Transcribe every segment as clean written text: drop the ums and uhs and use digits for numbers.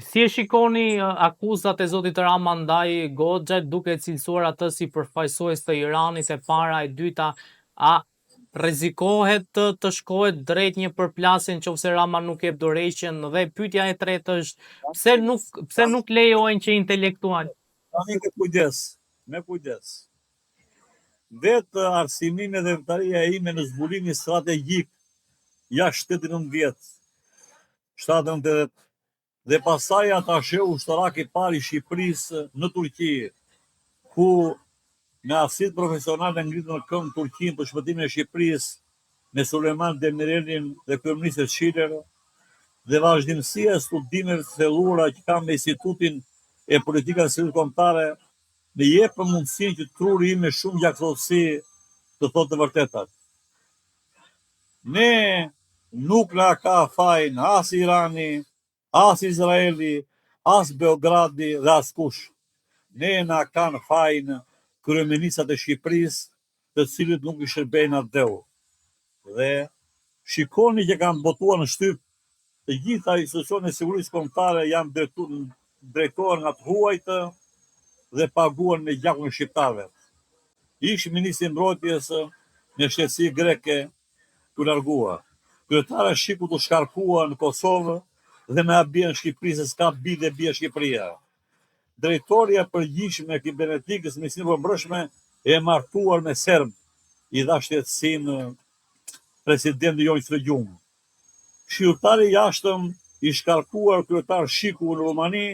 Si e shikoni akuzat e zotit Rama ndaj Goxhait duke cilësuar atë si përfaqësues të Iranit e para, e dyta, a rrezikohet të shkohet drejt një përplasje nëse Rama nuk jep dorëheqjen, dhe pyetja e tretë është pse nuk lejohen që intelektual. Tani me kujdes. Vetë arsimimi dhe vëtaria ime në zbulimin strategjik jashtë 79 vjet, 79, dhe pasaj ata shë ushtarak i parë i Shqipërisë në Turqi, ku me asit profesional në ngritë në këmë Turqinë për shpëtimin e Shqipërisë me Sulejman Demirelin dhe kryeministër Schiller, dhe vazhdimësia e studimeve të thelluara që kam me Institutin e Politikës së Kombëtare, me jep për mundësinë që truri im me shumë gjakthotësi të thotë të vërtetat. Ne nuk na ka fajin as Irani, as Izraeli, as Beogradi dhe as kush. Ne na kanë fajin kryeministrat e Shqipërisë, të cilët nuk i shërbejnë atë deu. Dhe shikoni që kanë botuar në shtyp të gjitha institucionet e sigurisë kombëtare, janë drejtuar nga të huajtë dhe paguar me gjakun e shqiptarëve. Ish ministri i mbrojtjes në shtetësi greke u largua. Kryetare Shiku të shkarkua në Kosovë dhe me bie në Shqipëri, se s'ka bi dhe bie Shqipëria. Drejtoria përgjithshme e kibernetikës me Ministrinë e Brendshme e martuar me serb, i dha shtetësinë presidenti Jonj Sregjum. Shqiptari jashtëm i shkarkuar kryetar Shiku në Rumani,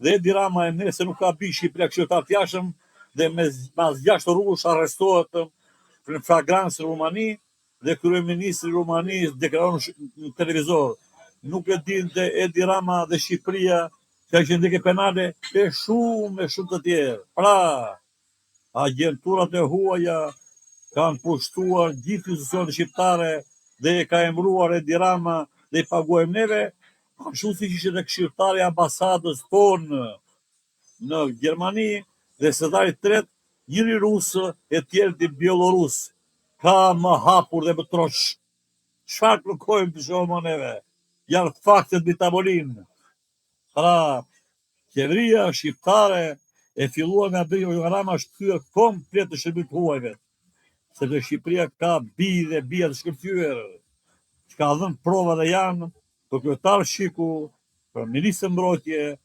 dhe Edi Rama e ne se nuk ka bi Shqipëria kryetar të jashtëm, dhe mas 6 rrugësh arrestohet në flagrancë në Rumani, dhe kryeministri i Rumanisë deklaron në televizor, nuk e dinte Edi Rama dhe Shqipëria që është ndike penale e shumë të tjerë. Pra, agenturat e huaja kanë pushtuar gjithë institucionet shqiptare dhe e ka emëruar Edi Rama dhe i paguajmë neve, ashtu siç ishte edhe këshilltari i ambasadës tonë në Gjermani dhe sekretari i tretë, njëri rus e tjerë di bielorus. Ka më hapur dhe më trosh. Çfarë kërkojmë të shohim neve? Janë faktet mbi tavolinë. Pra, qeveria shqiptare e filluar nga Bejo Rama është kthyer komplet në shërbim të huajve. Sepse Shqipëria ka bi dhe bija të shkëlqyer, që ka dhënë prova dhe janë për kryetar Shiku, për ministër mbrojtje,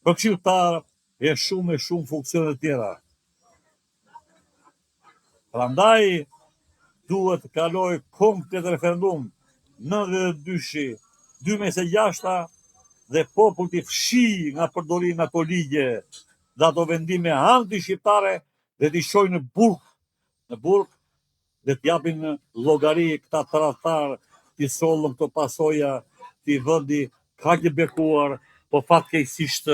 për këshilltar e shumë funksione të tjera. Prandaj duhet të kaloj komplet referendum 92-shi, 2026 dhe populli të fshi nga përdorimi ato ligje dhe ato vendime anti-shqiptare dhe t'i shojnë në burg dhe t'japin llogari këta tradhtar, t'i sollën këto pasoja, t'i vendi kaq i bekuar, po fatkeqësisht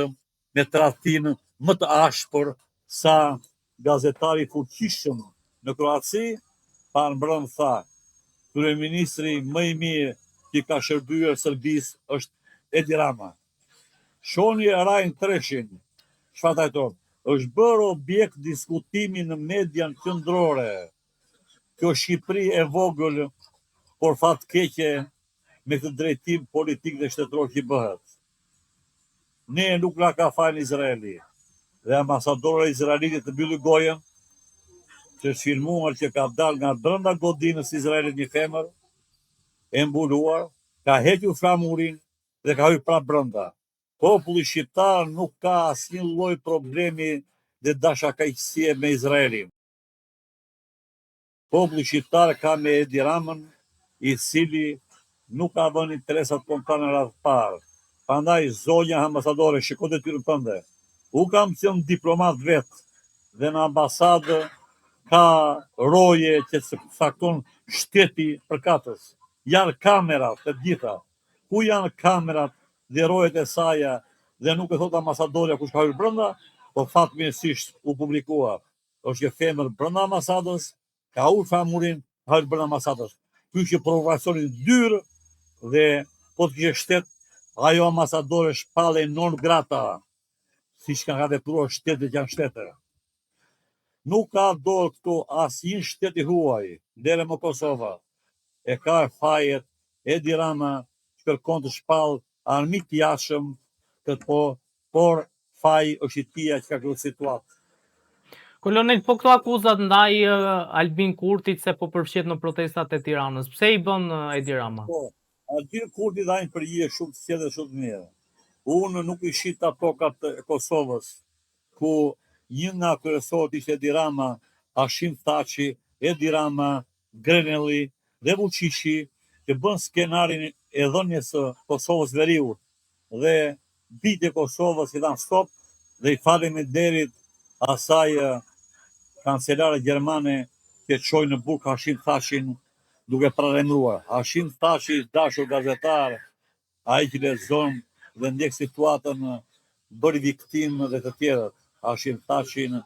me tradhtinë më të ashpër sa gazetari fuqishëm në Kroaci, pa mbrëm tha, kryeministri më i mirë që ka shërbyer Serbisë është Edi Rama. Shoni Rajn Treshin, çfarë trajton? Është bërë objekt diskutimi në median qendrore. Kjo Shqipëri e vogël, por fatkeqe me këtë drejtim politik dhe shtetëror që bëhet. Ne nuk na ka fajin Izraeli. Dhe ambasadori izraelitit të mbylli gojën, që është filmuar që ka dalë nga brenda godinës Izraelit një femër, e mbuluar, ka hequr flamurin dhe ka hyrë prapë brenda. Populli shqiptar nuk ka asnjë lloj problemi dhe dashakaqësie me Izraelin. Populli shqiptar ka me Edi Ramën, i cili nuk ka vënë interesat kombëtare në radhë parë. Prandaj zonja ambasadore, shiko detyrën tënde. U kam qenë diplomat vetë dhe në ambasadë ka roje që sakton shteti përkatës. Janë kamerat të gjitha. Ku janë kamerat dhe rojet e saja dhe nuk e thot ambasadorja kush ka hyrë brenda, po fatmirësisht u publikua. Është një femër brenda ambasadës, ka ul flamurin, ka hyrë brenda ambasadës. Ky që provokacionin dyrë dhe po të kishte shtet, ajo ambasadore shpallej non grata, siç ka vepruar shtetet që janë shtete. Nuk ka dorë këtu asnjë shtet i huaj, deri më Kosova. E ka fajet Edi Rama që kërkon të shpall armik të jashtëm këtë po, por faji është i tia që ka këtë situatë. Kolonel, po këto akuzat ndaj Albin Kurtit se po përfshihet në protestat e Tiranës, pse i bën Edi Rama? Po, Albin Kurti dajnë përgjigje shumë të thjeshta dhe shumë të mira. Unë nuk i shit ato tokat e Kosovës, ku një nga kryesorët ishte Edi Rama, Hashim Thaçi, Edi Rama, Grenelli dhe Vučići, që bën skenarin e dhënies së Kosovës Veriut dhe bitë e Kosovës i dhanë stop dhe i faleminderit asaj kancelare gjermane që çoi në burg Hashim Thaçin duke paralajmëruar. Hashim Thaçi, dashur gazetar, ai që lexon dhe ndjek situatën, bëri viktimë dhe të tjerët. Hashim Thaçin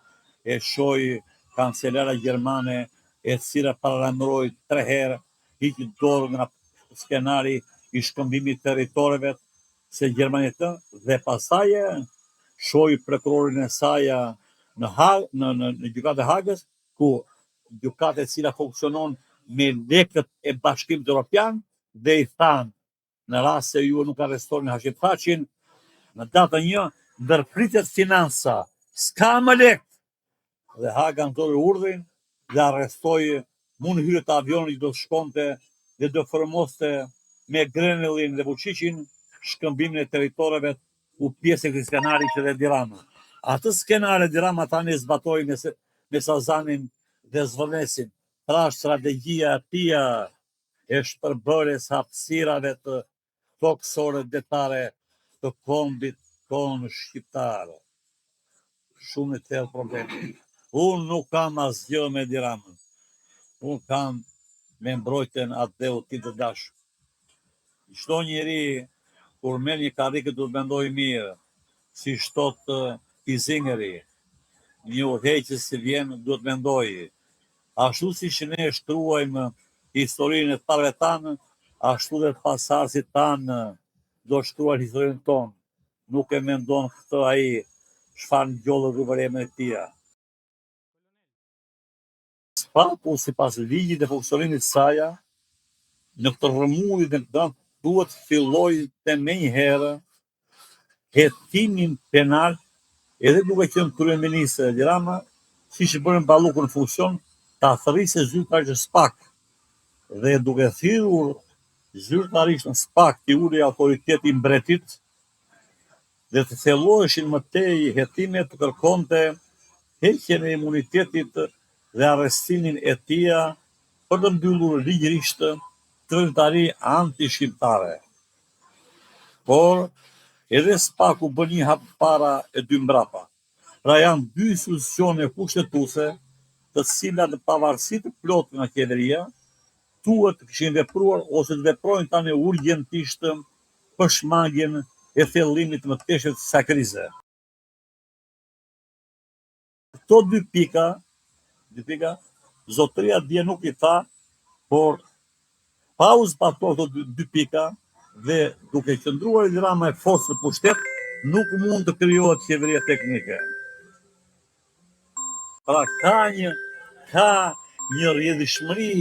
e shoi kancelara gjermane, e cila paralajmëroi 3 herë, hiqi dorë nga skenari i shkëmbimit territoreve se Gjermania dhe pastaj shoi prokurorin e saj në gjykatë e Hagës, ku gjykatë e cila funksionon me lekët e Bashkimit Evropian dhe i thanë, në rast se ju nuk arrestoni Hashim Thaçin, në datën 1 ndërpritet financa, s'ka më lek. Dhe Haga nxori urdhrin dhe arrestoi, mund hyrë të avionit që do të shkonte dhe do formoste me Grenellin dhe Vučićin shkëmbimin e territoreve u pjesë e këtij skenari që dhe Edi Rama. Atë skenar Edi Rama tani zbatoi me Sazanin dhe zvëlnesin. Pra strategjia e tia e shpërbërjes hapësirave të toksore detare të kombit tonë shqiptar. Shumë të thellë problemi. Unë nuk kam asgjë me Edi Ramën. Unë kam me mbrojtjen atë dheu ti të dashur. Çdo njeri kur merr një karrikë duhet mendoj mirë, si thot Izingeri, një udhëheqës që vjen duhet mendoj. Ashtu siç ne shkruajmë historinë e parëve tanë, ashtu dhe pasardhësit tanë do shkruajnë historinë tonë. Nuk e mendon këtë ai çfarë ngjollë rrugëremen e tia. Spaku sipas ligjit dhe funksionimit të saj, në këtë rrëmuj dhe këtë duhet filloj të menjëherë hetimin penal edhe duke qenë kryeminist Edi Rama, siç e bën Ballukun në funksion, ta thërrisë zyrtarisht në SPAK dhe duke thirrur zyrtarisht në SPAK të ulej autoriteti i mbretit dhe të thelloheshin më tej hetimet, të kërkonte heqjen e imunitetit dhe arrestimin e tij për të mbyllur ligjërisht tërëtari anti-shqiptare. Por edhe SPAK-u bën një hap para e dy mbrapa. Pra janë dy institucione kushtetuese, të cilat në pavarësi të plotë nga qeveria, duhet të kishin vepruar ose të veprojnë tani urgjentisht për shmangjen e thellimit më të thjeshtë të kësaj krize. Këto dy pika, zotëria dje nuk i tha, por pa u zbatuar këto dy pika dhe duke qëndruar Edi Rama e forcë në pushtet, nuk mund të krijohet qeveria teknike. Pra ka një rrjedhishmëri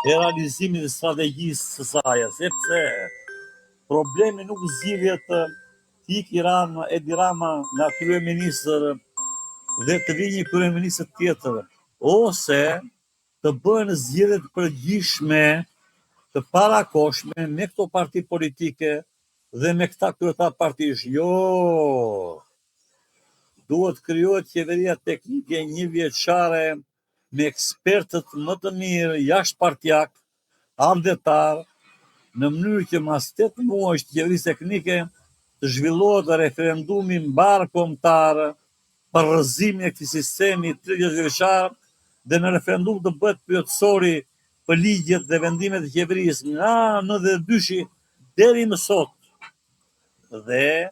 e realizimit të strategjisë së saj, sepse problemi nuk zgjidhet të ikë Edi Rama nga kryeministër dhe të vijë një kryeministër tjetër, ose të bëhen zgjedhje të përgjithshme të parakoshme me këto parti politike dhe me këta kryetar partish. Jo, duhet krijohet qeveria teknike një vjeçare me ekspertët më të mirë jashtë partjak, andetar, në mënyrë që mas 8 muajsh të qeverisë teknike të zhvillohet referendumi mbar kombëtar për rrëzimin e këtij sistemi 30 vjeçar dhe në referendum të bëhet pyetësori për ligjet dhe vendimet e qeverisë nga 92-shi deri më sot. Dhe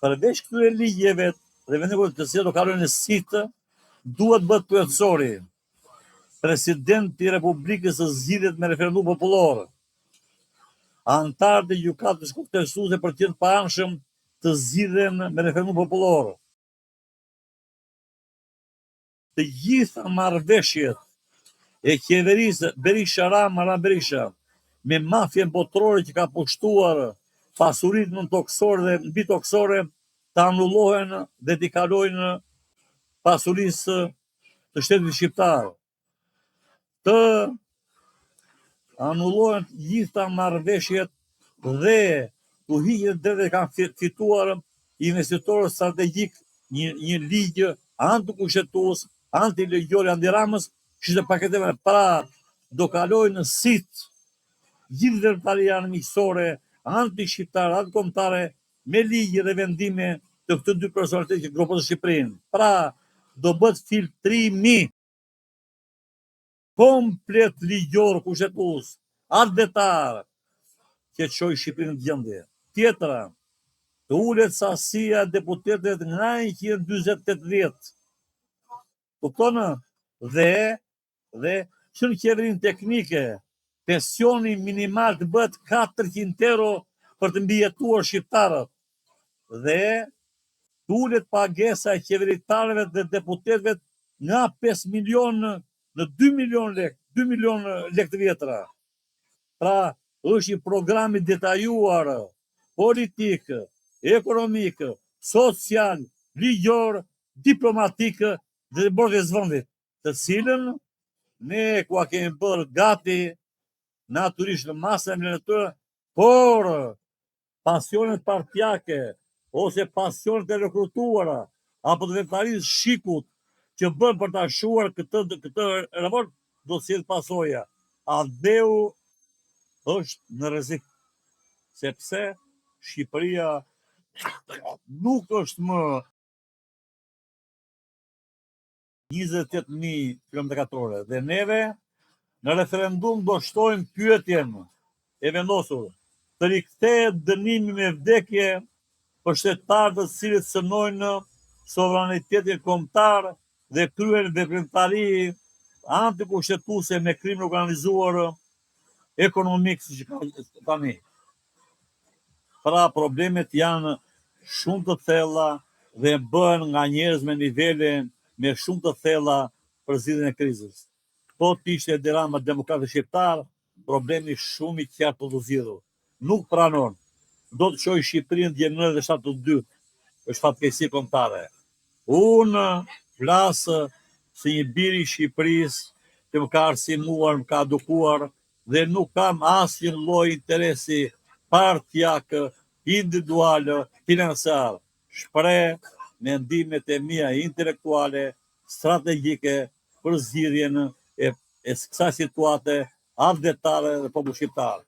përveç këtyre ligjeve dhe vendimeve të cilat do kalojnë në sit, duhet bëhet pyetësori presidenti i Republikës së zgjidhet me referendum popullor. Antarët e gjykatës kontestuese për të qenë të paanshëm të zgjidhen me referendum popullor. Të gjitha marrëveshjet e qeverisë Berisha me mafjen botërore që ka pushtuar pasurinë nën toksore dhe mbi toksore të anullohen dhe t'i kalojnë pasurisë të shtetit shqiptar, të anullohen gjitha marrëveshjet dhe u hiqen dhe kanë fituar investitorë strategjik një ligj antikushtetues, antilegjor, anti-Ramës, kështu paketeve para do kalojnë në sit gjithë veprimtarianë miqësore, anti-shqiptare, anti-kombëtare, me ligje dhe vendime të këto dy personalitetë që grupojnë Shqipërinë. Pra, do bëhet filtrimi komplet ligjor kushtetues, atdetar, që çojë Shqipërinë në gjendje. Tjetra, të ulet sasia e deputetëve nga 148. Kupton? Dhe që në qeverinë teknike, pensioni minimal të bëhet 400 euro për të mbijetuar shqiptarët. Dhe të ulet pagesa e qeveritarëve dhe deputetëve nga 5 milion në 2 milion lek, 2 milion lek të vjetra. Pra, është një program i detajuar, politik, ekonomik, social, ligjor, diplomatik dhe bërë zvëndit, të cilën ne kua kemi bërë gati naturisht në masën e të, por pasionet partijake ose pasionet e rekrutuara apo të veprimtarisë shikut që bën për ta shuar këtë raport do të sjellë pasoja. Adeu është në rrezik, sepse Shqipëria nuk është më 28.000 km2 dhe neve në referendum do shtojmë pyetjen e vendosur të rikthehet dënimi me vdekje për shtetarët të cilët synojnë sovranitetin kombëtar dhe kryen veprimtari antikushtetuese me krim organizuar ekonomik siç ka tani. Pra problemet janë shumë të thella dhe bëhen nga njerëz me nivele me shumë të thella për zgjidhjen e krizës. Po të ishte Edi Rama demokrati shqiptar, problemi shumë i qartë për të zgjidhur. Nuk pranon. Do të çojë Shqipërinë dje 9/7/2. Është fatkeqësi kombëtare. Unë flasë si një biri i Shqipërisë që më ka arsimuar, më ka edukuar dhe nuk kam asnjë lloj interesi partijak, individual, financiar. Shpreh mendimet e mia intelektuale, strategjike për zgjidhjen e kësaj situate atdetare dhe popullit shqiptar.